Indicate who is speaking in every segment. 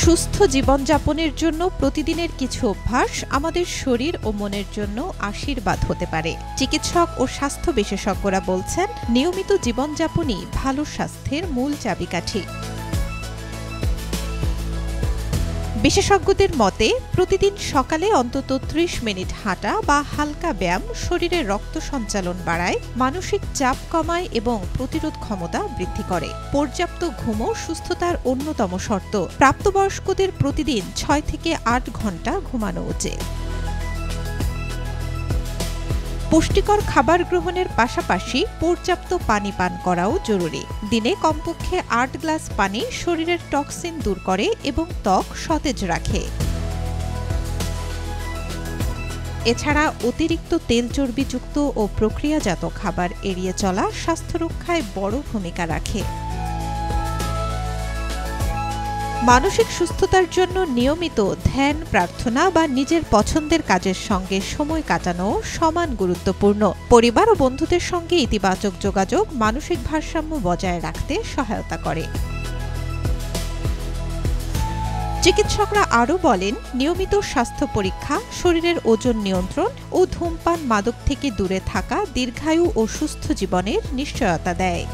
Speaker 1: সুস্থ জীবনযাপনের জন্য প্রতিদিনের কিছু অভ্যাস আমাদের শরীর ও মনের জন্য আশীর্বাদ হতে পারে। চিকিৎসক ও স্বাস্থ্য বিশেষজ্ঞরা বলছেন, নিয়মিত জীবনযাপনই ভালো স্বাস্থ্যের মূল চাবিকাঠি। বিশেষজ্ঞদের মতে প্রতিদিন সকালে অন্তত ৩০ মিনিট হাঁটা বা হালকা ব্যায়াম শরীরে রক্ত সঞ্চালন বাড়ায়, মানসিক চাপ কমায় এবং প্রতিরোধ ক্ষমতা বৃদ্ধি করে। পর্যাপ্ত ঘুমও সুস্থতার অন্যতম শর্ত। প্রাপ্তবয়স্কদের প্রতিদিন ৬ থেকে ৮ ঘন্টা ঘুমানো উচিত। পুষ্টিকর খাবার গ্রহণের পাশাপাশি পর্যাপ্ত পানি পান করাও জরুরি। দিনে কমপক্ষে ৮ গ্লাস পানি শরীরের টক্সিন দূর করে এবং ত্বক সতেজ রাখে। এছাড়া অতিরিক্ত তেল চর্বিযুক্ত ও প্রক্রিয়াজাত খাবার এড়িয়ে চলা স্বাস্থ্য রক্ষায় বড় ভূমিকা রাখে। মানসিক সুস্থতার জন্য নিয়মিত ধ্যান, প্রার্থনা বা নিজের পছন্দের কাজের সঙ্গে সময় কাটানো সমান গুরুত্বপূর্ণ। পরিবার ও বন্ধুদের সঙ্গে ইতিবাচক যোগাযোগ মানসিক ভারসাম্য বজায় রাখতে সহায়তা করে। চিকিৎসকরা আরও বলেন, নিয়মিত স্বাস্থ্য পরীক্ষা, শরীরের ওজন নিয়ন্ত্রণ ও ধূমপান, মাদক থেকে দূরে থাকা দীর্ঘায়ু ও সুস্থ জীবনের নিশ্চয়তা দেয়।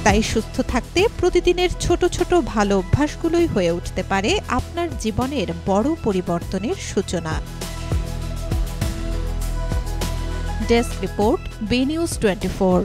Speaker 1: তাই সুস্থ থাকতে প্রতিদিনের ছোট ছোট ভালো অভ্যাসগুলোই হয়ে উঠতে পারে আপনার জীবনের বড় পরিবর্তনের সূচনা। Desk report, B News 24।